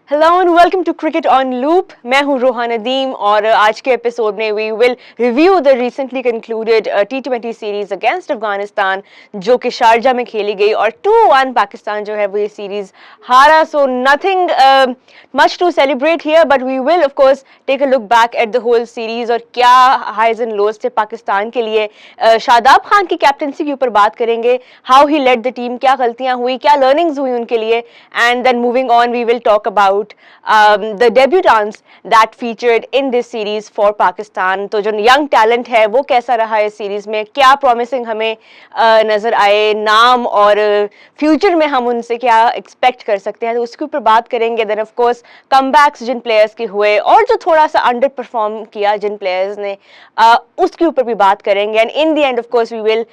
Hello and welcome to cricket on loop. मैं हूं रोहा नदीम और आज के एपिसोड में we will review the recently concluded T20 series against Afghanistan जो कि शारजा में खेली गई और 2-1 पाकिस्तान जो है वो ये सीरीज हारा। So nothing much to celebrate here but we will of course take a look back at the whole series और क्या हाइज एंड लोज थे पाकिस्तान के लिए। शादाब खान की कैप्टनसी के ऊपर बात करेंगे, how he led the team, क्या गलतियां हुई, क्या लर्निंग्स हुई उनके लिए, and then moving on we will talk about the debutants that featured in this series for Pakistan। तो जो यंग टैलेंट है वो कैसा रहा है सीरीज में, क्या प्रॉमिसिंग हमें नजर आए नाम और फ्यूचर में हम उनसे क्या एक्सपेक्ट कर सकते हैं, तो उसके ऊपर बात करेंगे। देन ऑफ कोर्स कमबैक्स जिन प्लेयर्स के हुए और जो थोड़ा सा अंडर परफॉर्म किया जिन प्लेयर्स ने उसके ऊपर भी बात करेंगे। And in the end of course we will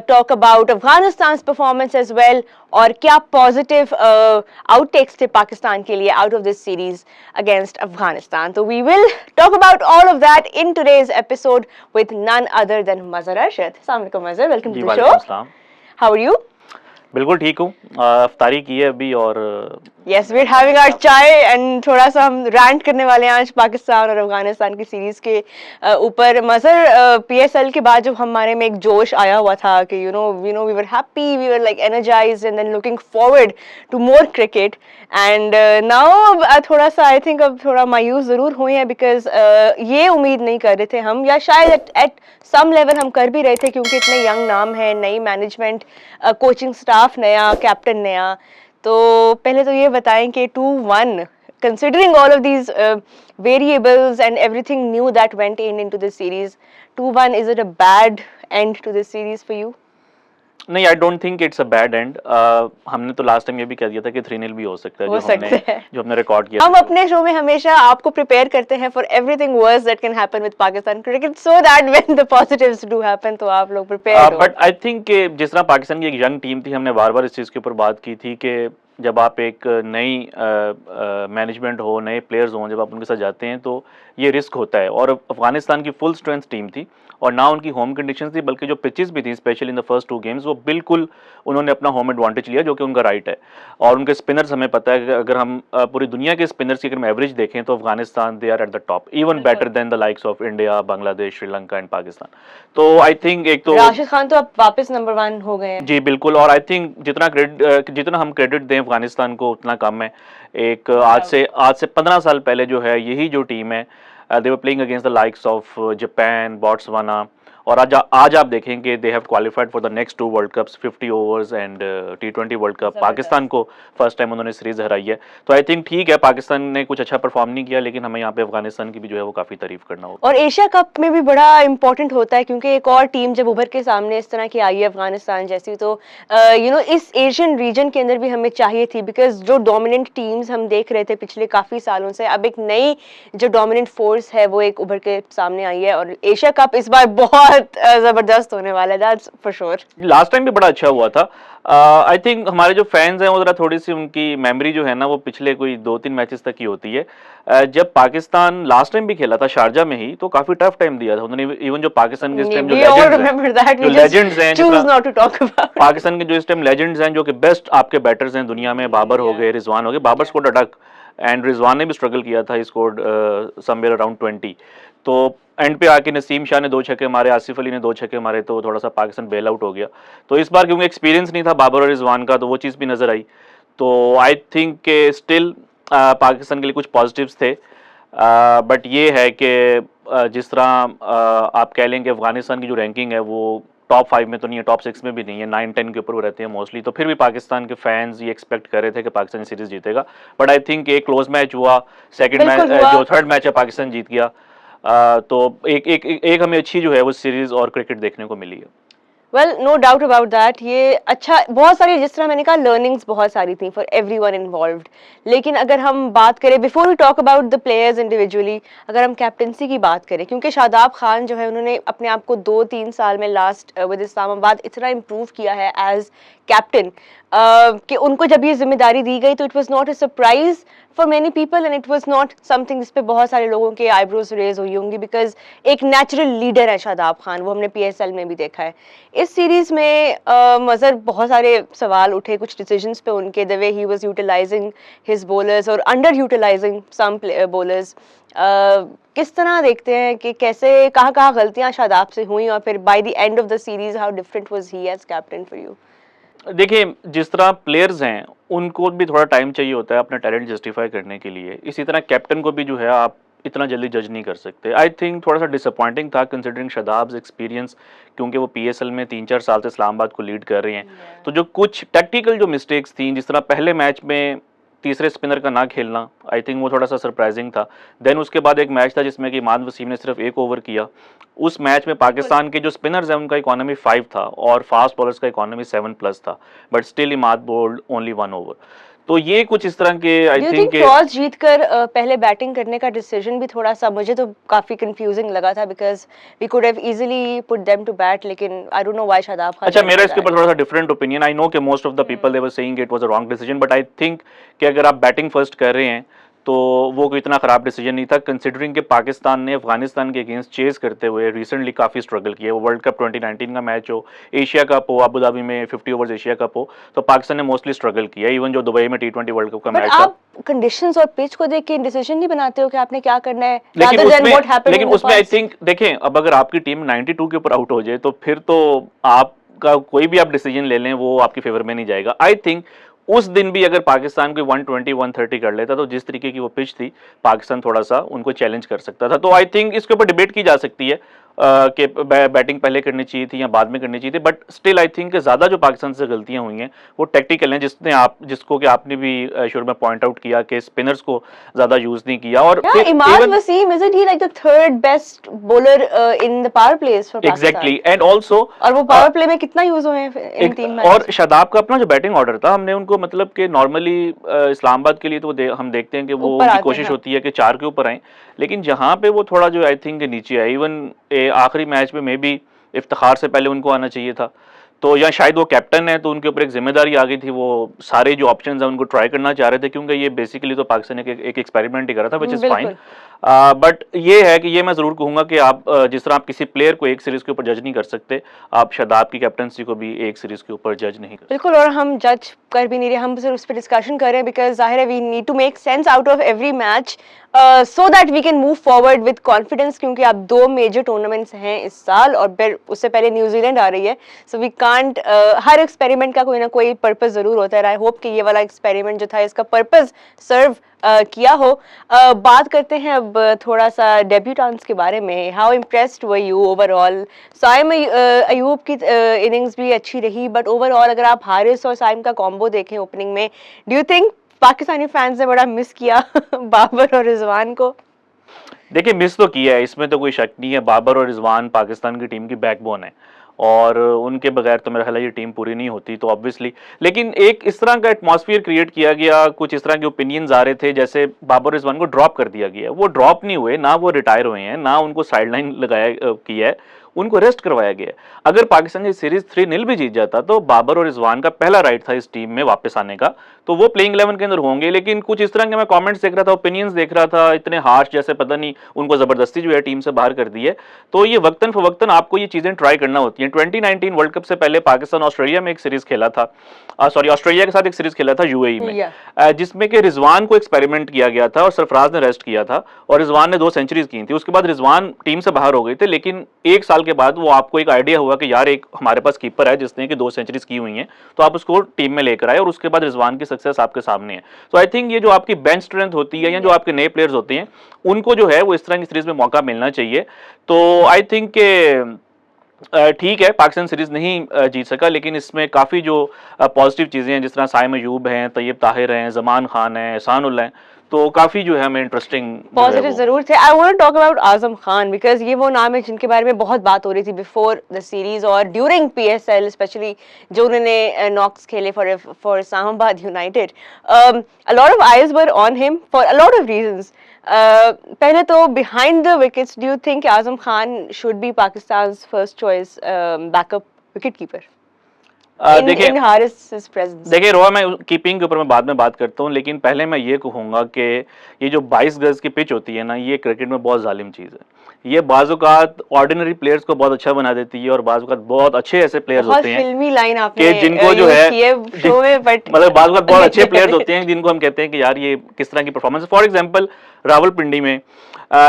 talk about Afghanistan performance as well और क्या पॉजिटिव आउटटेक्स थे पाकिस्तान के लिए out of this series against Afghanistan. So we will talk about all of that in today's episode with none other than Mazhar Arshad. Assalamu alaikum Mazhar, welcome to the show. How are you? बिल्कुल ठीक हूँ। अफ्तारी की है अभी और Yes, we're having our चाय and थोड़ा सा हम रैंट करने वाले हैं आज पाकिस्तान और अफगानिस्तान की सीरीज के ऊपर। मज़र PSL के बाद जब हमारे में एक जोश आया हुआ था कि you know we were happy, we were like energized and then looking forward to more cricket and now थोड़ा सा I think अब थोड़ा मायूस ज़रूर हुए हैं because ये उम्मीद नहीं कर रहे थे हम, या शायद at some level हम कर भी रहे थे क्योंकि इतने यंग नाम है, नई मैनेजमेंट, कोचिंग स्टाफ नया, कैप्टन नया। तो पहले तो ये बताएं कि 2-1 considering all of these variables and everything new that went into this series, 2-1 is it a bad end to this series for you? नहीं, I don't think it's a bad and. हमने तो लास्ट टाइम ये भी कह दिया था कि 3-0 भी हो सकता है, जो हमने रिकॉर्ड किया। हम अपने शो में हमेशा आपको प्रिपेयर करते हैं for everything worse that can happen with Pakistan cricket so that when the positives do happen तो आप लोग प्रिपेयर हो। बट आई थिंक कि जिस तरह पाकिस्तान की एक यंग टीम थी, हमने बार-बार इस चीज़ के ऊपर बात की थी कि जब आप एक नई मैनेजमेंट हो, नए प्लेयर्स हों, जब आप उनके साथ जाते हैं तो ये रिस्क होता है। और अफगानिस्तान की फुल स्ट्रेंथ टीम थी और ना उनकी होम कंडीशंस थी, बल्कि जो पिचेस भी थी specially in the first 2 games, वो बिल्कुल उन्होंने अपना होम एडवांटेज लिया, जो कि उनका राइट है। और उनके स्पिनर्स, हमें पता है कि अगर हम पूरी दुनिया के स्पिनर्स की अगर हम एवरेज देखें तो Afghanistan they are at the top, even better than the likes of India, Bangladesh, Sri Lanka and Pakistan. तो आई थिंक एक तो राशिद खान तो अब वापस नंबर 1 हो गए हैं। जी बिल्कुल, और आई थिंक जितना हम क्रेडिट दें अफगानिस्तान को उतना कम है। एक आज से 15 साल पहले जो है यही जो टीम है, they were playing against the likes of Japan, Botswana, और आज आप देखेंगे they have qualified for the next 2 world cups, 50 overs and T20 world cup. Pakistan को फर्स्ट टाइम उन्होंने सीरीज हराई है। तो आई थिंक ठीक है, पाकिस्तान ने कुछ अच्छा परफॉर्म नहीं किया, लेकिन हमें यहाँ पे अफगानिस्तान की भी जो है वो काफी तारीफ करना होगा। और एशिया कप में भी बड़ा इंपॉर्टेंट होता है क्योंकि एक और टीम जब उभर के सामने इस तरह की आई है अफगानिस्तान जैसी, तो यू नो इस एशियन रीजन के अंदर भी हमें चाहिए थी, बिकॉज जो डोमिनेंट टीम्स हम देख रहे थे पिछले काफी सालों से, अब एक नई जो डोमिनेंट फोर्स है वो एक उभर के सामने आई है और एशिया कप इस बार बहुत जबरदस्त होने वाला है, that's for sure. Last time भी बड़ा अच्छा हुआ था। आई थिंक हमारे जो फैंस हैं वो जरा थोड़ी सी उनकी मेमोरी जो है ना वो पिछले कोई 2-3 मैचेस तक की होती है। जब पाकिस्तान लास्ट टाइम भी खेला था शारजा में ही, तो काफी टफ टाइम दिया था उन्होंने। इवन जो पाकिस्तान के इस टाइम जो लेजेंड्स हैं, पाकिस्तान के जो इस टाइम लेजेंड्स हैं, जो कि बेस्ट आपके बैटर्स हैं दुनिया में, बाबर हो गए, रिजवान हो गए। Babar scored a duck and Rizwan ने भी स्ट्रगल किया था, स्कोर्ड समवेयर अराउंड 20। तो एंड पे आके नसीम शाह ने 2 छक्के मारे, आसिफ अली ने 2 छक्के मारे, तो थोड़ा सा पाकिस्तान बेल आउट हो गया। तो इस बार क्योंकि एक्सपीरियंस नहीं था बाबर और रिजवान का, तो वो चीज़ भी नजर आई। तो आई थिंक के स्टिल पाकिस्तान के लिए कुछ पॉजिटिव्स थे, बट ये है कि जिस तरह आप कह लें कि अफगानिस्तान की जो रैंकिंग है वो टॉप 5 में तो नहीं है, टॉप 6 में भी नहीं है, 9-10 के ऊपर वो रहते हैं मोस्टली। तो फिर भी पाकिस्तान के फैंस ये एक्सपेक्ट कर रहे थे कि पाकिस्तान सीरीज जीतेगा, बट आई थिंक एक क्लोज मैच हुआ, सेकंड मैच जो थर्ड मैच है पाकिस्तान जीत गया। तो एक हमें अच्छी जो है वो सीरीज और क्रिकेट देखने को मिली है। Well no doubt about that, ये अच्छा, बहुत सारी, जिस तरह मैंने कहा, लर्निंग्स बहुत सारी थी फॉर एवरीवन इन्वॉल्व्ड। लेकिन अगर हम बात करें, before we talk about the players individually, अगर हम कैप्टनसी की बात करें, क्योंकि शादाब खान जो है उन्होंने अपने आप को 2-3 साल में लास्ट विद इस्लामाबाद इतना इम्प्रूव किया है एज कैप्टन कि उनको जब ये जिम्मेदारी दी गई तो it was not a surprise for many people and it was not something जिस पे बहुत सारे लोगों के आईब्रोज रेज हुई होंगी, बिकॉज एक नेचुरल लीडर है शादाब खान, वो हमने PSL में भी देखा है। इस सीरीज में मजर बहुत सारे सवाल उठे कुछ डिसीजंस पे उनके, the way he was utilizing his bowlers और अंडर यूटिलाइजिंग सम बॉलर्स। किस तरह देखते हैं कि कैसे कहाँ गलतियां शादाब से हुई और फिर by the end of the series how different was he as captain for you? देखिए, जिस तरह प्लेयर्स हैं, उनको भी थोड़ा टाइम चाहिए होता है अपना टैलेंट जस्टिफाई करने के लिए। इसी तरह कैप्टन को भी जो है आप इतना जल्दी जज नहीं कर सकते। आई थिंक थोड़ा सा डिसअपॉइंटिंग था कंसिडरिंग शादाब्स एक्सपीरियंस, क्योंकि वो पीएसएल में 3-4 साल से इस्लामाबाद को लीड कर रहे हैं। तो जो कुछ टैक्टिकल जो मिस्टेक्स थी, जिस तरह पहले मैच में तीसरे स्पिनर का ना खेलना, आई थिंक वो थोड़ा सा सरप्राइजिंग था। देन उसके बाद एक मैच था जिसमें कि इमाद वसीम ने सिर्फ 1 ओवर किया। उस मैच में पाकिस्तान के जो स्पिनर्स हैं उनका इकोनॉमी 5 था और फास्ट बॉलर्स का इकोनॉमी 7+ था, but still Imad bowled only 1 over. तो ये कुछ इस तरह के आई थिंक टॉस जीतकर पहले बैटिंग करने का डिसीजन भी थोड़ा सा मुझे तो काफी कंफ्यूजिंग लगा था, because we could have easily put them to bat, लेकिन I don't know why Shadab Khan. अच्छा, मेरा इसके ऊपर थोड़ा सा डिफरेंट ओपिनियन। आई नो कि most of the people they were saying it was a wrong decision, but I think कि अगर आप बैटिंग फर्स्ट कर रहे हैं तो वो कोई इतना खराब डिसीजन नहीं था, कंसिडरिंग कि पाकिस्तान ने अफगानिस्तान के अगेंस्ट चेज करते हुए रिसेंटली काफ़ी स्ट्रगल किया। वो वर्ल्ड कप 2019 का मैच हो, एशिया कप हो, अबू धाबी में 50 ओवर्स एशिया कप हो, तो पाकिस्तान ने मोस्टली स्ट्रगल किया। इवन जो दुबई में T20 वर्ल्ड कप का मैच था, आप कंडीशंस और पिच को देख के डिसीजन नहीं बनाते हो कि आपने क्या करना है, लेकिन उसमें आई थिंक देखें, अब अगर आपकी टीम 92 के ऊपर आउट हो जाए तो फिर तो आपका कोई भी आप डिसीजन ले लें वो आपकी फेवर में नहीं जाएगा। आई थिंक उस दिन भी अगर पाकिस्तान कोई 120-130 कर लेता तो जिस तरीके की वो पिच थी, पाकिस्तान थोड़ा सा उनको चैलेंज कर सकता था। तो आई थिंक इसके ऊपर डिबेट की जा सकती है कि बैटिंग पहले करनी चाहिए थी या बाद में करनी चाहिए थी, बट स्टिल आई थिंक ज़्यादा जो पाकिस्तान से गलतियां हुई हैं वो टेक्टिकल हैं, जिसको कि आपने भी शुरू में पॉइंट आउट किया कि स्पिनर्स को ज़्यादा यूज़ नहीं किया। और Imad Wasim isn't he like the third best bowler in the power plays for Pakistan? Exactly, and also और वो पावर प्ले में कितना यूज हुए हैं इन 3 मैच। और शादाब का अपना जो बैटिंग ऑर्डर था, हमने उनको मतलब कि नॉर्मली इस्लामाबाद के लिए तो हम देखते हैं कि वो उनकी कोशिश होती है कि 4 के ऊपर आए, लेकिन जहां पे वो थोड़ा जो आई थिंक नीचे आए, इवन आखिरी मैच में मे बी इफ्तिखार से पहले उनको आना चाहिए था। तो या शायद वो कैप्टन है तो उनके ऊपर एक जिम्मेदारी आ गई थी, वो सारे जो ऑप्शंस हैं उनको ट्राई करना चाह रहे थे, क्योंकि ये बेसिकली तो पाकिस्तान ने एक एक्सपेरिमेंट ही करा था, विच इज फाइन। बट ये है कि ये मैं जरूर कहूंगा कि आप जिस तरह आप किसी प्लेयर को एक सीरीज के ऊपर जज नहीं कर सकते, आप शादाब की कैप्टनसी को भी एक सीरीज के ऊपर जज नहीं कर सकते। बिल्कुल, और हम जज कर भी नहीं रहे, हम सिर्फ उस पर डिस्कशन कर रहे हैं, बिकॉज जाहिर है we need to make sense out of every match so that we can move forward with confidence, क्योंकि अब 2 मेजर टूर्नामेंट्स हैं इस साल और फिर उससे पहले न्यूजीलैंड आ रही है। सो वी कांट, हर एक्सपेरिमेंट का कोई ना कोई पर्पस जरूर होता है। आई होप कि ये वाला एक्सपेरिमेंट जो था इसका पर्पस सर्व किया हो। बात करते हैं अब थोड़ा सा डेब्यूटेंट्स के बारे में। How impressed were you overall? Saim Ayub की इनिंग्स भी अच्छी रही, बट ओवरऑल अगर आप हारिस और साइम का कॉम्बो देखें ओपनिंग में, do you think Pakistani fans ने बड़ा मिस किया बाबर और रिजवान को? देखिए, मिस तो किया है, इसमें तो कोई शक नहीं है। बाबर और रिजवान पाकिस्तान की टीम की बैकबोन है और उनके बगैर तो मेरा ख्याल है ये टीम पूरी नहीं होती, तो ऑब्वियसली। लेकिन एक इस तरह का एटमॉस्फेयर क्रिएट किया गया, कुछ इस तरह के ओपिनियंस आ रहे थे जैसे बाबर रिजवान को ड्रॉप कर दिया गया। वो ड्रॉप नहीं हुए, ना वो रिटायर हुए हैं, ना उनको साइडलाइन लगाया किया है, उनको रेस्ट करवाया गया है। अगर पाकिस्तान ये सीरीज 3-0 भी जीत जाता तो बाबर और रिजवान का पहला राइट था इस टीम में वापस आने का, तो वो प्लेइंग 11 के अंदर होंगे। लेकिन कुछ इस तरह के मैं कमेंट्स देख रहा था, ओपिनियंस देख रहा था, इतने हार्श जैसे पता नहीं उनको जबरदस्ती जो है टीम से बाहर कर दी है। तो ये वक्तन फवक्तन आपको ये चीजें ट्राई करना होती हैं। 2019 वर्ल्ड कप से पहले पाकिस्तान ऑस्ट्रेलिया में एक सीरीज खेला था, ऑस्ट्रेलिया के साथ एक सीरीज खेला था यूएई में, जिसमें कि रिजवान को एक्सपेरिमेंट किया गया था और सरफराज ने रेस्ट किया था और रिजवान ने 2 सेंचुरीज की थी। उसके बाद रिजवान टीम से बाहर हो गए थे, लेकिन 1 साल के बाद वो आपको एक आइडिया हुआ कि यार एक हमारे पास कीपर है जिसने कि 2 सेंचुरीज की हुई हैं, तो आप उसको टीम में लेकर आए और उसके बाद रिजवान की सक्सेस आपके सामने है। तो आई थिंक ये जो आपकी बेंच स्ट्रेंथ होती है या जो आपके नए प्लेयर्स होते हैं उनको जो है वो इस तरह की सीरीज में मौका मिलना चाहिए। तो आई थिंक के ठीक है, पाकिस्तान सीरीज नहीं जीत सका, लेकिन इसमें काफ़ी जो पॉजिटिव चीज़ें हैं, जिस तरह साइम अयूब हैं, तैयब ताहिर हैं, जमान खान हैं, एहसानुल्लाह हैं, तो काफ़ी जो है हमें इंटरेस्टिंग पॉजिटिव जरूर थे। I want to talk about Azam Khan, बिकॉज ये वो नाम है जिनके बारे में बहुत बात हो रही थी बिफोर द सीरीज और ड्यूरिंग पीएसएल, स्पेशली जो उन्होंने नॉक्स खेले for Islamabad United. A lot of eyes were on him for a lot of reasons. पहले तो behind the wickets, do you think Azam Khan should be Pakistan first choice backup wicket keeper? देखिए in Haris's presence? देखिए रोहा, मैं keeping के ऊपर मैं बाद में बात करता हूँ, लेकिन पहले मैं ये कहूँगा कि ये जो 22 गज की पिच होती है ना, ये क्रिकेट में बहुत जालिम चीज़ है। ये बाज़-औक़ात ऑर्डिनरी प्लेयर्स को बहुत अच्छा बना देती है और बाज़-औक़ात बहुत अच्छे ऐसे प्लेयर्स बहुत होते हैं फिल्मी लाइन कि आपने जिनको जो यूज है की है शो में, बट मतलब बाज़-औक़ात बहुत अच्छे प्लेयर्स होते हैं जिनको हम कहते हैं कि यार ये किस तरह की परफॉर्मेंस है। फॉर एग्जांपल रावलपिंडी में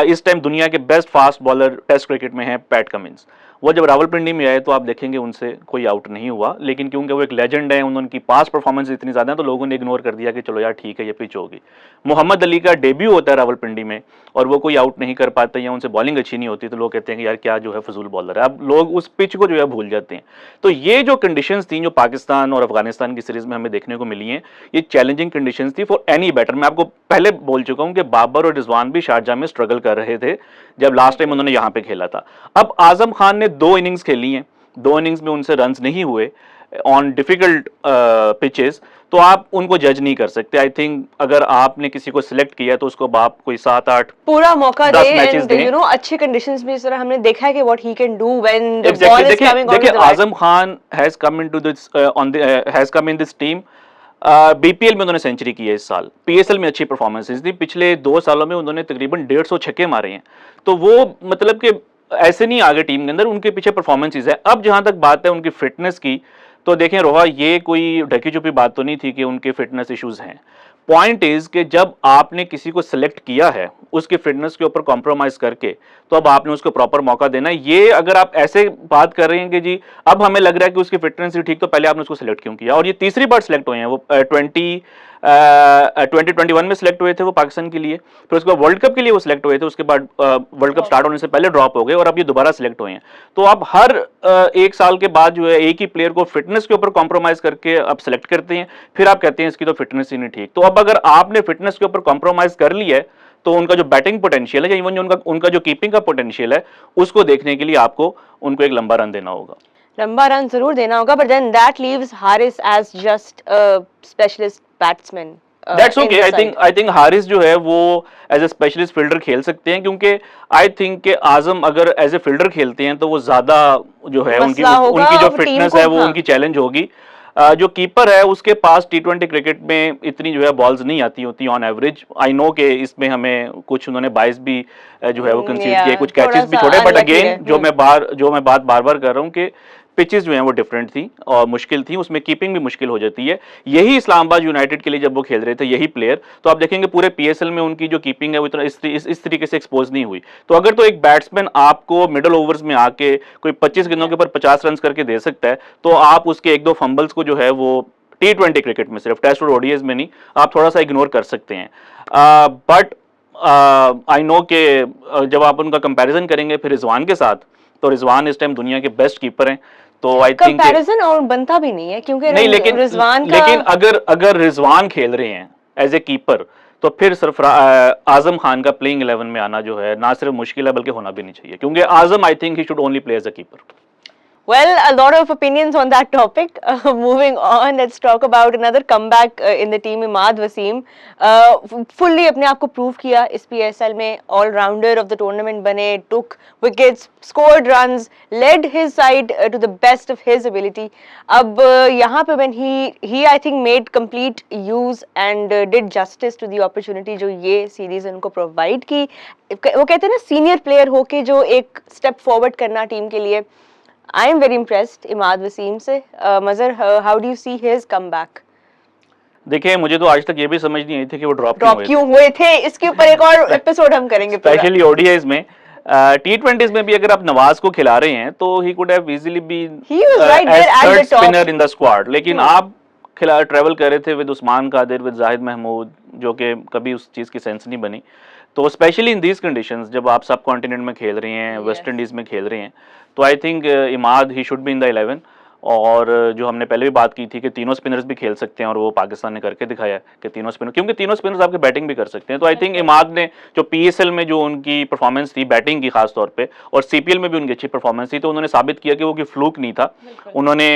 इस टाइम दुनिया के best fast bowler test cricket में है पैट कमिंस। वो जब रावलपिंडी में आए तो आप देखेंगे उनसे कोई आउट नहीं हुआ, लेकिन क्योंकि वो एक लेजेंड है, उनकी पास परफॉर्मेंस इतनी ज़्यादा है तो लोगों ने इग्नोर कर दिया कि चलो यार ठीक है ये पिच होगी। मोहम्मद अली का डेब्यू होता है रावलपिंडी में और वो कोई आउट नहीं कर पाते या उनसे बॉलिंग अच्छी नहीं होती तो लोग कहते हैं कि यार क्या जो है फजूल बॉलर है। अब लोग उस पिच को जो है भूल जाते हैं। तो ये जो कंडीशंस थी जो पाकिस्तान और अफगानिस्तान की सीरीज में हमें देखने को मिली हैं, ये चैलेंजिंग कंडीशंस थी फॉर एनी बैटर। मैं आपको पहले बोल चुका हूं कि बाबर और रिजवान भी शारजाह में स्ट्रगल कर रहे थे जब लास्ट टाइम उन्होंने यहां पे खेला था। अब आजम खान ने 2 इनिंग्स खेली हैं, 2 इनिंग्स में उनसे रन्स नहीं हुए ऑन डिफिकल्ट पिचेस, तो आप उनको जज नहीं कर सकते। आई थिंक अगर आपने किसी को सिलेक्ट किया तो उसको आप कोई 7-8 पूरा मौका 10 दे मैचेस एंड दें। यू नो अच्छे कंडीशंस में इस तरह हमने देखा है कि what he can do when the Exactly. Ball is देखिए कमिंग देखिए on the Azam Khan has come into this has come in this team. BPL में उन्होंने सेंचुरी की है इस साल, पीएसएल में अच्छी परफॉर्मेंसेज थी, पिछले 2 सालों में उन्होंने तकरीबन 150 छक्के मारे हैं। तो वो मतलब कि ऐसे नहीं आगे टीम के अंदर, उनके पीछे परफॉर्मेंसेज है। अब जहां तक बात है उनकी फिटनेस की, तो देखें रोहा, ये कोई ढकी छुपी बात तो नहीं थी कि उनके फिटनेस इश्यूज हैं। पॉइंट इज कि जब आपने किसी को सिलेक्ट किया है उसकी फिटनेस के ऊपर कॉम्प्रोमाइज करके, तो अब आपने उसको प्रॉपर मौका देना है। ये अगर आप ऐसे बात कर रहे हैं कि जी अब हमें लग रहा है कि उसकी फिटनेस ही ठीक, तो पहले आपने उसको सिलेक्ट क्यों किया? और ये तीसरी बार सिलेक्ट हुए हैं वो 2021 में सिलेक्ट हुए थे वो पाकिस्तान के लिए, फिर उसके बाद वर्ल्ड कप के लिए वो सिलेक्ट हुए थे, उसके बाद वर्ल्ड कप स्टार्ट होने से पहले ड्रॉप हो गए और अब ये दोबारा सिलेक्ट हुए हैं। तो आप हर 1 साल के बाद जो है एक ही प्लेयर को फिटनेस के ऊपर कॉम्प्रोमाइज करके आप सिलेक्ट करते हैं, फिर आप कहते हैं इसकी तो फिटनेस ही नहीं ठीक। तो अब अगर आपने फिटनेस के ऊपर कॉम्प्रोमाइज कर लिया है तो उनका जो बैटिंग पोटेंशियल है या इवन जो उनका जो कीपिंग का पोटेंशियल है उसको देखने के लिए आपको उनको एक लंबा रन देना होगा। लंबा रन जरूर देना होगा, but then that leaves Haris as just a specialist batsman. That's okay. I think Haris जो है वो एज ए स्पेशलिस्ट फील्डर खेल सकते हैं, क्योंकि आई थिंक कि आजम अगर एज ए फील्डर खेलते हैं तो वो ज्यादा जो है उनकी जो फिटनेस है वो उनकी चैलेंज होगी। जो कीपर है उसके पास टी20 क्रिकेट में इतनी जो है बॉल्स नहीं आती होती ऑन एवरेज। आई नो कि इसमें हमें कुछ उन्होंने 22 भी जो है वो कंसीड किए, कुछ कैचेस भी छोड़े, बट अगेन जो मैं बात बार बार कर रहा हूँ कि पिचेस जो हैं वो डिफरेंट थी और मुश्किल थी, उसमें कीपिंग भी मुश्किल हो जाती है। यही इस्लामाबाद यूनाइटेड के लिए जब वो खेल रहे थे यही प्लेयर, तो आप देखेंगे पूरे पीएसएल में उनकी जो कीपिंग है वो इतना इस तरीके से एक्सपोज नहीं हुई। तो अगर तो एक बैट्समैन आपको मिडल ओवर्स में आके कोई 25 गेंदों के ऊपर 50 रन करके दे सकता है, तो आप उसके 1-2 फंबल्स को जो है वो टी20 क्रिकेट में, सिर्फ टेस्ट और ओडीआईज में नहीं, आप थोड़ा सा इग्नोर कर सकते हैं। बट आई नो कि जब आप उनका कंपैरिजन करेंगे फिर रिजवान के साथ, तो रिजवान इस टाइम दुनिया के बेस्ट कीपर हैं। तो आई थिंक कंपैरिजन और बनता भी नहीं है, क्योंकि नहीं, लेकिन रिजवान का लेकिन अगर रिजवान खेल रहे हैं एज ए कीपर तो फिर सिर्फ आजम खान का प्लेइंग 11 में आना जो है ना सिर्फ मुश्किल है बल्कि होना भी नहीं चाहिए, क्योंकि Azam I think he should only play as a keeper. Well, a lot of opinions on that topic. Moving on, let's talk about another comeback in the team, Imad Wasim. Fully अपने आप को prove किया इस PSL में, all rounder of the tournament बने, took wickets, scored runs, led his side to the best of his ability. अब यहाँ पे when he I think made complete use and did justice to the opportunity जो ये series उनको provide की। वो कहते हैं ना senior player होके जो एक step forward करना team के लिए। I am very impressed Imad Wasim से। मजर, how do you see his comeback? देखिए मुझे तो आज तक ये भी समझ नहीं आई थी कि वो ड्रॉप क्यों हुए थे, इसके ऊपर एक और एपिसोड हम करेंगे। स्पेशली ओडीआईज में, टी20s में भी अगर आप नवाज को खिला रहे हैं तो he could have easily been third spinner in the squad, लेकिन आप ट्रेवल कर रहे थे विद उस्मान कादिर, विद जाहिद महमूद, जो कि कभी उस चीज़ की सेंस नहीं बनी। तो स्पेशली इन दीज कंडीशंस जब आप सब कॉन्टिनेंट में खेल रहे हैं, वेस्ट इंडीज में खेल रहे हैं, तो I think Imad he should be in the 11। और जो हमने पहले भी बात की थी कि तीनों स्पिनर्स भी खेल सकते हैं और वो पाकिस्तान ने करके दिखाया कि तीनों स्पिनर, क्योंकि तीनों स्पिनर्स आपके बैटिंग भी कर सकते हैं। तो आई थिंक इमाद ने जो पीएसएल में जो उनकी परफॉर्मेंस थी बैटिंग की खास तौर पे, और सीपीएल में भी उनकी अच्छी परफॉर्मेंस थी, तो उन्होंने साबित किया कि वो की फ्लूक नहीं था। उन्होंने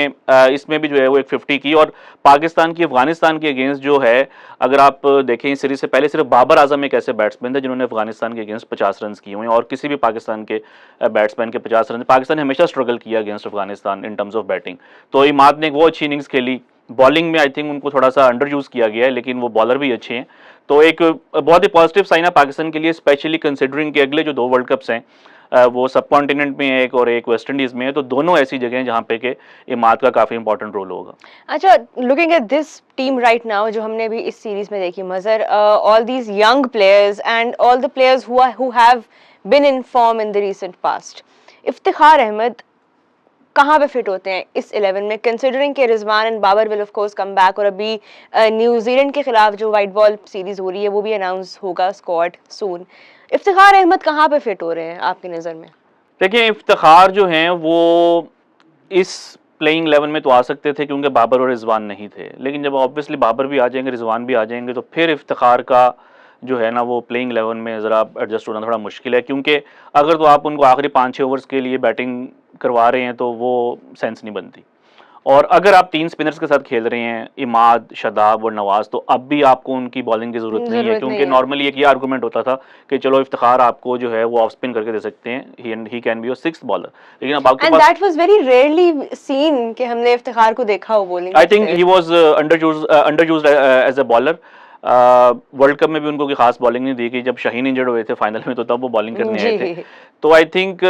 इसमें भी जो है वो एक 50 की, और पाकिस्तान की अफगानिस्तान के अगेंस्ट जो है अगर आप देखें सीरीज से पहले सिर्फ बाबर आजम एक ऐसे बैट्समैन थे जिन्होंने अफगानिस्तान के अगेंस्ट 50 रन किए हुए हैं, और किसी भी पाकिस्तान के बैट्समैन के 50 रन, पाकिस्तान ने हमेशा स्ट्रगल किया against Afghanistan in terms of batting. तो इमाद ने एक वो अच्छी इनिंग्स खेली। बॉलिंग में आई थिंक उनको थोड़ा सा अंडर यूज किया गया है, लेकिन वो बॉलर भी अच्छे हैं। तो एक बहुत ही पॉजिटिव साइन है पाकिस्तान के लिए, स्पेशली कंसिडरिंग के अगले जो 2 वर्ल्ड कप्स हैं वो सब कॉन्टिनेंट में है एक और एक वेस्ट इंडीज में है, तो दोनों ऐसी जगह हैं जहाँ पे के इमाद का काफी इंपॉर्टेंट रोल होगा। अच्छा, looking at this team right now जो हमने भी इस सीरीज में देखी मजर, all these young players and all the players who have been in form in the recent past, Iftikhar Ahmed कहाँ पे फिट होते हैं इस 11 में, कंसिडरिंग के Rizwan and Babar will of course come back, और अभी न्यूजीलैंड के खिलाफ जो वाइट बॉल सीरीज हो रही है वो भी अनाउंस होगा स्क्वाड सून। इफ्तिखार अहमद कहाँ पे फिट हो रहे हैं आपकी नज़र में? देखिए, इफ्तिखार जो हैं वो इस प्लेइंग 11 में तो आ सकते थे क्योंकि बाबर और रिजवान नहीं थे, लेकिन जब ऑब्वियसली बाबर भी आ जाएंगे, रिजवान भी आ जाएंगे, तो फिर इफ्तिखार का जो है ना वो प्लेइंग 11 में ज़रा एडजस्ट होना थोड़ा मुश्किल है, क्योंकि अगर तो आप उनको आखिरी 5-6 ओवर्स के लिए बैटिंग करवा रहे हैं तो वो सेंस नहीं बनती। और अगर आप 3 स्पिनर्स के साथ खेल रहे हैं, इमाद, शादाब और नवाज, तो अब भी आपको उनकी बॉलिंग की जरूरत नहीं है, क्योंकि नॉर्मली एक ये आर्गूमेंट होता था कि चलो इफ्तिखार आपको जो है वो ऑफ स्पिन करके दे सकते हैं, he can be your 6th bowler, लेकिन अब आपके पास that was very rarely seen कि हमने इफ्तिखार को देखा हो bowling. I think he was under used as a bowler. World cup में भी उनको कोई खास बॉलिंग नहीं दी गई, जब शाहीन इंजर्ड हुए थे फाइनल में तो तब वो बॉलिंग करने आए थे। तो आई थिंक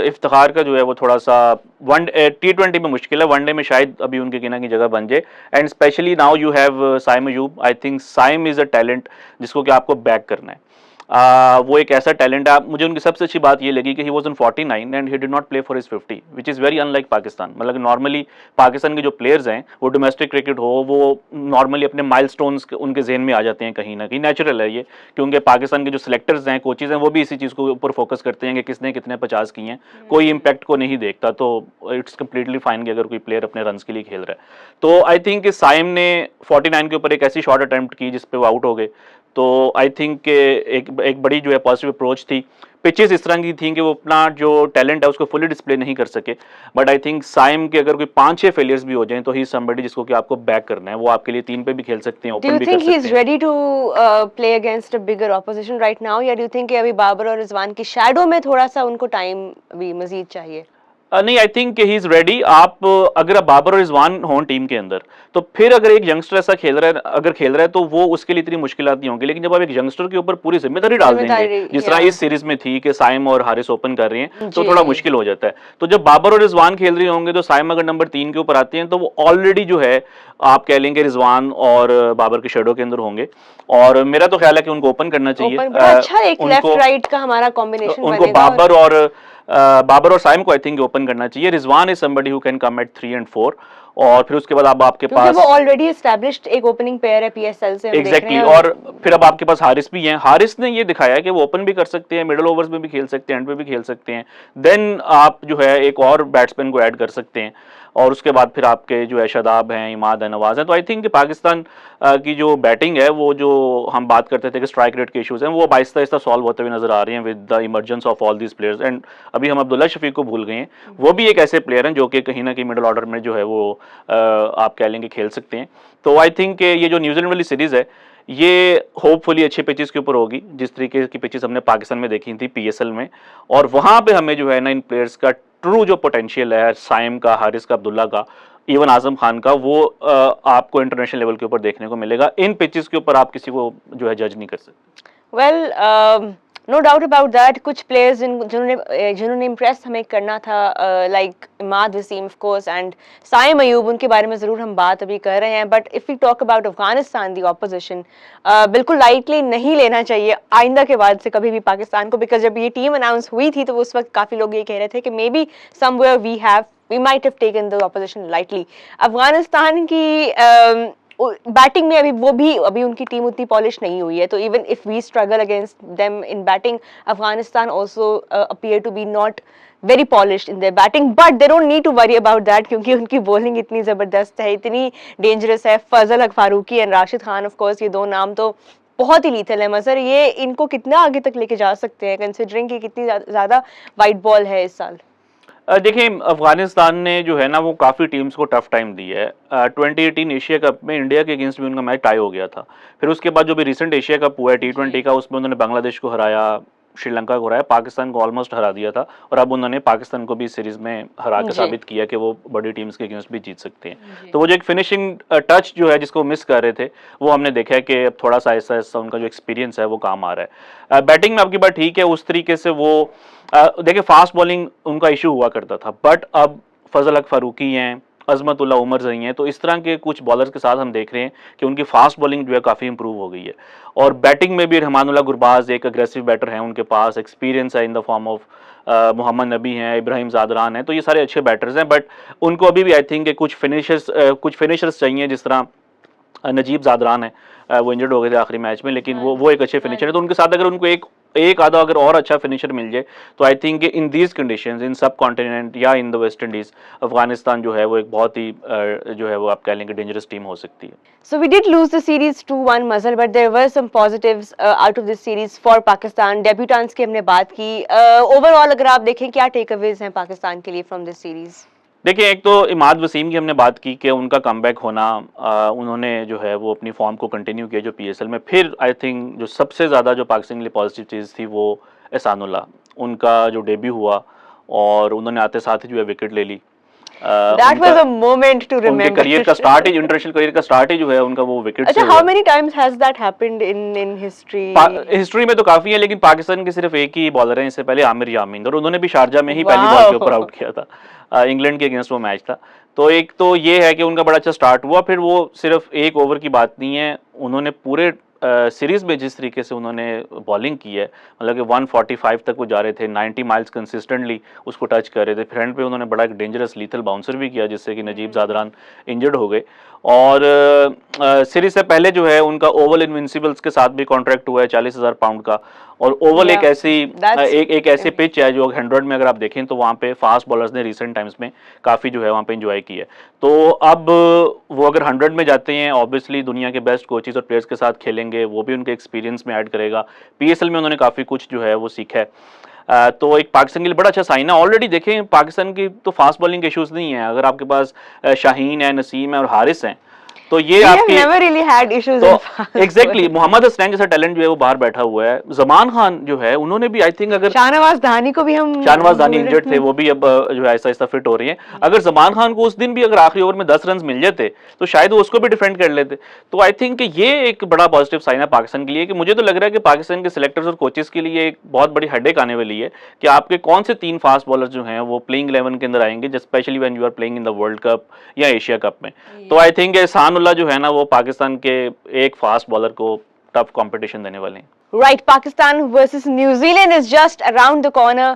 इफ्तिखार का जो है वो थोड़ा सा T20 में मुश्किल है, वनडे में शायद अभी उनके किना की जगह बन जाए, and specially now you have Saim Ayub. I think Saim is a talent जिसको कि आपको बैक करना है। वो एक ऐसा टैलेंट है। मुझे उनकी सबसे अच्छी बात ये लगी कि he was on 49 and he did not play for his 50, which is very unlike Pakistan. मतलब नॉर्मली पाकिस्तान के जो प्लेयर्स हैं वो डोमेस्टिक क्रिकेट हो, वो नॉर्मली अपने माइलस्टोन्स उनके जहन में आ जाते हैं कहीं ना कहीं, नेचुरल है ये, क्योंकि पाकिस्तान के जो सिलेक्टर्स हैं, कोचेज हैं, वो भी इसी चीज़ को ऊपर फोकस करते हैं कि किसने कितने 50 किए हैं, कोई इम्पैक्ट को नहीं देखता। तो इट्स कम्प्लीटली फाइन कि अगर कोई प्लेयर अपने रन के लिए खेल रहा है। तो आई थिंक साइम ने 49 के ऊपर एक ऐसी शॉट अटैम्प्ट की जिसपे वो आउट हो गए, तो आई थिंक एक बड़ी जो है पॉजिटिव अप्रोच थी। पिचेस इस तरह की थी कि वो अपना जो टैलेंट है उसको फुली डिस्प्ले नहीं कर सके, बट आई थिंक साइम के अगर कोई 5-6 फेलियर्स भी हो जाएं तो ही समबडी जिसको कि आपको बैक करना है, वो आपके लिए 3 पे भी खेल सकते हैं, ओपन भी कर सकते हैं। Do you think he is ready to play against a bigger opposition right now, या do you think कि अभी बाबर और रिजवान की शैडो में थोड़ा सा उनको टाइम भी मजीद चाहिए? नहीं, आई थिंक ही इज रेडी। आप अगर बाबर और रिजवान हों टीम के अंदर, तो फिर अगर एक यंगस्टर ऐसा खेल रहा है तो वो उसके लिए इतनी मुश्किलात नहीं होंगी, लेकिन जब आप एक यंगस्टर के ऊपर पूरी जिम्मेदारी डाल देंगे, जिस तरह इस सीरीज में थी कि साइम और हारिस ओपन कर रहे हैं, तो थोड़ा मुश्किल हो जाता है। तो जब बाबर और रिजवान खेल रहे होंगे तो साइम अगर नंबर 3 के ऊपर आते हैं तो वो ऑलरेडी जो है आप कह लेंगे रिजवान और बाबर के शेडो के अंदर होंगे, और मेरा तो ख्याल है कि उनको ओपन करना चाहिए। अच्छा, एक लेफ्ट राइट का हमारा कॉम्बिनेशन उनको बाबर और साइम को आई थिंक ओपन करना चाहिए। Rizwan is somebody who can come at 3 and 4, और फिर उसके बाद अब आपके पास वो ऑलरेडी एस्टैब्लिश्ड एक ओपनिंग पेयर है पीएसएल से, एग्जैक्टली, और फिर अब आपके पास हारिस भी हैं। हारिस ने ये दिखाया कि वो ओपन भी कर सकते हैं, मिडिल ओवर्स में भी खेल सकते हैं, एंड पे भी खेल सकते हैं। देन आप जो है एक और बैट्समैन को ऐड कर सकते हैं, और उसके बाद फिर आपके जो है शादाब हैं, इमाद है, नवाज हैं। तो आई थिंक कि पाकिस्तान की जो बैटिंग है, वो जो हम बात करते थे कि स्ट्राइक रेट के इश्यूज हैं, वो आहिस्ता आहिस्ता सॉल्व होते हुए नजर आ रहे हैं with the emergence of all these players. And अभी हम अब्दुल्ला शफीक को भूल गए हैं, वो भी एक ऐसे प्लेयर हैं जो कि कहीं ना कहीं मिडिल ऑर्डर में जो है वो आप कह लेंगे खेल सकते हैं। तो आई थिंक ये जो न्यूजीलैंड वाली सीरीज है ये होपफुली अच्छे पिचेस के ऊपर होगी, जिस तरीके की पिचेस हमने पाकिस्तान में देखी थी पीएसएल में, और वहां पे हमें जो है ना इन प्लेयर्स का ट्रू जो पोटेंशियल है, साइम का, हारिस का, अब्दुल्ला का, इवन आजम खान का, वो आपको इंटरनेशनल लेवल के ऊपर देखने को मिलेगा। इन पिचेस के ऊपर आप किसी को जो है जज नहीं कर सकते। Well, no doubt about that. कुछ प्लेयर्स जिन्होंने इम्प्रेस हमें करना था, like Imad Wasim of course and Saim Ayub, उनके बारे में ज़रूर हम बात अभी कर रहे हैं, but if we talk about Afghanistan the opposition, बिल्कुल लाइटली नहीं लेना चाहिए आइंदा के बाद से कभी भी पाकिस्तान को, बिकॉज जब ये टीम अनाउंस हुई थी तो उस वक्त काफ़ी लोग ये कह रहे थे कि may be somewhere we might have taken the opposition lightly. Afghanistan की बैटिंग में अभी उनकी टीम उतनी पॉलिश नहीं हुई है, तो even if we struggle against them in batting, Afghanistan also appear to be not very polished in their batting, but they don't need to worry about that, क्योंकि उनकी बॉलिंग इतनी जबरदस्त है, इतनी डेंजरस है। Fazal Haq Farooqi and Rashid Khan, of course ये 2 नाम तो बहुत ही लीथल है। मजर ये इनको कितना आगे तक लेके जा सकते हैं, कंसिडरिंग कि कितनी ज्यादा वाइट बॉल है इस साल? देखिए, अफगानिस्तान ने जो है ना वो काफ़ी टीम्स को टफ टाइम दी है। 2018 एशिया कप में इंडिया के अगेंस्ट भी उनका मैच टाई हो गया था। फिर उसके बाद जो भी रिसेंट एशिया कप हुआ है T20 का, उसमें उन्होंने बांग्लादेश को हराया, श्रीलंका को हराया, पाकिस्तान को ऑलमोस्ट हरा दिया था, और अब उन्होंने पाकिस्तान को भी इस सीरीज में हरा के जी। साबित किया कि वो बड़ी टीम्स के अगेंस्ट भी जीत सकते हैं। तो वो जो एक फिनिशिंग टच जो है जिसको मिस कर रहे थे, वो हमने देखा है कि अब थोड़ा सा ऐसा उनका जो एक्सपीरियंस है वो काम आ रहा है। बैटिंग में आपकी बात ठीक है, उस तरीके से वो देखिए फास्ट बॉलिंग उनका इशू हुआ करता था, बट अब फजल हक फारूकी हैं, अजमतुल्ला उमर जई हैं, तो इस तरह के कुछ बॉलर्स के साथ हम देख रहे हैं कि उनकी फास्ट बॉलिंग जो है काफ़ी इंप्रूव हो गई है। और बैटिंग में भी रहमानुल्लाह गुरबाज एक अग्रेसिव बैटर हैं, उनके पास एक्सपीरियंस है in the form of Mohammad Nabi हैं, इब्राहिम ज़ादरान हैं, तो ये सारे अच्छे बैटर्स हैं, बट उनको अभी भी आई थिंक कुछ फिनिशर्स चाहिए, जिस तरह नजीब ज़ादरान है, वो इंजर्ड हो गए थे आखिरी मैच में, लेकिन वो एक अच्छे फिनिशर है, तो उनके साथ अगर उनको एक आधा अगर और अच्छा फिनिशर मिल जाए, तो I think in these conditions, in subcontinent या in the West Indies, Afghanistan जो है वो एक बहुत ही जो है वो आप कह लेंगे डेंजरस टीम हो सकती है। So we did lose the series 2-1 Mazhar, but there were some positives out of this series for Pakistan. Debutants की हमने बात की. Overall अगर आप देखें क्या takeaways हैं पाकिस्तान के लिए from this series? देखिए, एक तो इमाद वसीम की हमने बात की कि उनका कमबैक होना, उन्होंने जो है वो अपनी फॉर्म को कंटिन्यू किया जो पीएसएल में। फिर आई थिंक जो सबसे ज़्यादा जो पाकिस्तान के लिए पॉजिटिव चीज़ थी वो एहसानुल्लाह, उनका जो डेब्यू हुआ और उन्होंने आते साथ ही जो है विकेट ले ली। That was a moment to remember. उनके करियर का स्टार्ट ही, इंटरनेशनल करियर का स्टार्ट ही जो है उनका वो विकेट से अच्छा, हुआ। how many times has that happened in history? History में तो काफी है, लेकिन पाकिस्तान के सिर्फ एक ही बॉलर हैं इससे पहले, आमिर यामीन, और उन्होंने भी शारजा में ही पहली बॉल के ऊपर आउट किया था। इंग्लैंड के अगेंस्ट वो मैच था। तो एक तो ये है कि उनका बड़ा अच्छा स्टार्ट हुआ, फिर वो सिर्फ एक ओवर की बात नहीं है, उन्होंने पूरे सीरीज में जिस तरीके से उन्होंने बॉलिंग की है, मतलब कि 145 तक वो जा रहे थे, 90 माइल्स कंसिस्टेंटली उसको टच कर रहे थे। फ्रंट पे उन्होंने बड़ा एक डेंजरस लीथल बाउंसर भी किया, जिससे कि नजीब ज़ादरान इंजर्ड हो गए। और सीरीज से पहले जो है उनका ओवल इनविंसिबल्स के साथ भी कॉन्ट्रैक्ट हुआ है 40,000 पाउंड का। और ओवल एक ऐसे पिच है जो 100 में अगर आप देखें तो वहाँ पे फास्ट बॉलर्स ने रिसेंट टाइम्स में काफ़ी जो है वहाँ पे एंजॉय की है। तो अब वो अगर 100 में जाते हैं, ऑब्वियसली दुनिया के बेस्ट कोचेज और प्लेयर्स के साथ खेलेंगे, वो भी उनके एक्सपीरियंस में ऐड करेगा। पीएसएल में उन्होंने काफ़ी कुछ जो है वो सीखा है। तो एक पाकिस्तान के लिए बड़ा अच्छा साइन है। ऑलरेडी देखें, पाकिस्तान की तो फास्ट बॉलिंग के इश्यूज नहीं है, अगर आपके पास शाहीन है, नसीम है और हारिस हैं, तो ये आपके never really had issues तो एग्जैक्टली मोहम्मद हसनैन जैसा टैलेंट जो है वो बाहर बैठा हुआ है। जमान खान जो है उन्होंने भी आई थिंक, अगर शाहनवाज दानी को भी हम शाहनवाज दानी इंजर्ड थे, वो भी अब जो है ऐसा ऐसा फिट हो रही हैं। अगर जमान खान को उस दिन भी अगर आखिरी ओवर में 10 रन मिल जाते तो शायद वो उसको भी डिफेंड कर लेते। तो आई थिंक ये एक बड़ा पॉजिटिव साइन है पाकिस्तान के लिए, कि मुझे तो लग रहा है कि पाकिस्तान के सिलेक्टर्स और कोचेस के लिए एक बहुत बड़ी हेडेक आने वाली है कि आपके कौन से 3 फास्ट बॉलर जो हैं वो प्लेइंग 11 के अंदर आएंगे, specially when you are playing in the world cup या एशिया कप में। तो आई थिंक एहसानुल्लाह जो है ना वो पाकिस्तान के एक फास्ट बॉलर को टफ कंपटीशन देने वाले हैं। Right, Pakistan versus New Zealand is just around the corner.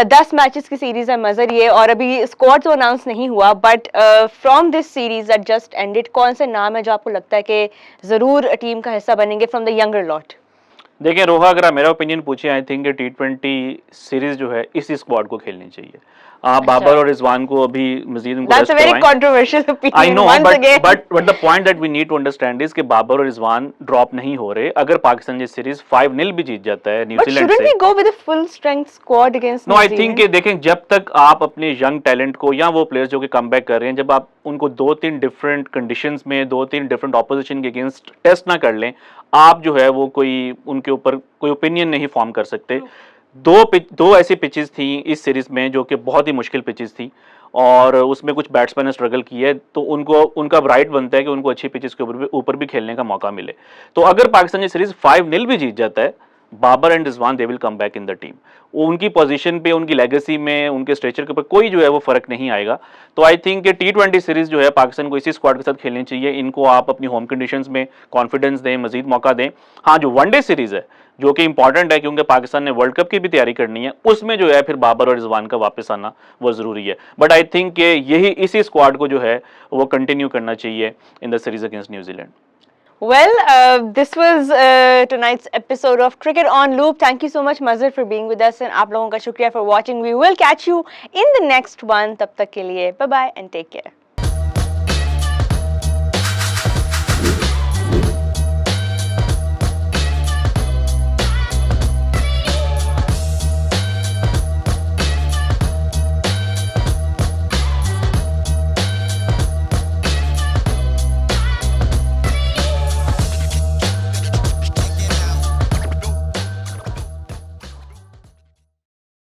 10 matches की सीरीज है मजर ये, और अभी स्क्वाड तो अनाउंस नहीं हुआ, but from this series that just ended, कौन से नाम है जो आपको लगता है कि जरूर टीम का हिस्सा बनेंगे फ्रॉम द यंगर लॉट? देखिए रोहा, अगर आप मेरा ओपिनियन पूछे, आई थिंक T20 सीरीज जो है इसी स्क्वाड को खेलनी चाहिए। बाबर और रिजवान को अभी मजीद उनको That's a very controversial opinion. I know, once again. but the point that we need to understand is कि बाबर और रिजवान ड्रॉप नहीं हो रहे। अगर पाकिस्तान ये सीरीज 5-0 भी जीत जाता है न्यूजीलैंड से, But shouldn't we go with a full strength squad against no New I Zealand? Think देखें, जब तक आप अपने यंग टैलेंट को या वो प्लेयर्स जो कि कमबैक कर रहे हैं, जब आप उनको 2-3 डिफरेंट कंडीशंस में 2-3 डिफरेंट ऑपोजिशन के अगेंस्ट टेस्ट ना कर लें, आप जो है वो कोई उनके ऊपर कोई ओपिनियन नहीं फॉर्म कर सकते। दो ऐसी पिचेस थी इस सीरीज में जो कि बहुत ही मुश्किल पिचेस थी, और उसमें कुछ बैट्समैन ने स्ट्रगल किया है, तो उनका राइट बनता है कि उनको अच्छी पिचेस के ऊपर भी खेलने का मौका मिले। तो अगर पाकिस्तान ये सीरीज 5-0 भी जीत जाता है, Babar and Rizwan they will come back in the team. उनकी पोजीशन पे, उनकी लेगेसी में, उनके स्ट्रेचर के ऊपर कोई जो है वो फर्क नहीं आएगा। तो आई थिंक T20 सीरीज जो है पाकिस्तान को इसी स्क्वाड के साथ खेलनी चाहिए। इनको आप अपनी होम कंडीशंस में कॉन्फिडेंस दें, मजीद मौका दें। हाँ, जो वनडे सीरीज है जो कि इंपॉर्टेंट है, क्योंकि पाकिस्तान ने वर्ल्ड कप की भी तैयारी करनी है, उसमें जो है फिर बाबर और रिजवान का वापस आना वो जरूरी है। बट आई थिंक यही इसी स्क्वाड को जो है वो कंटिन्यू करना चाहिए in the series against New Zealand. Well, this was tonight's episode of Cricket on Loop. Thank you so much, Mazhar, for being with us, and आप लोगों का शुक्रिया for watching. We will catch you in the next one. तब तक के लिए bye bye and take care.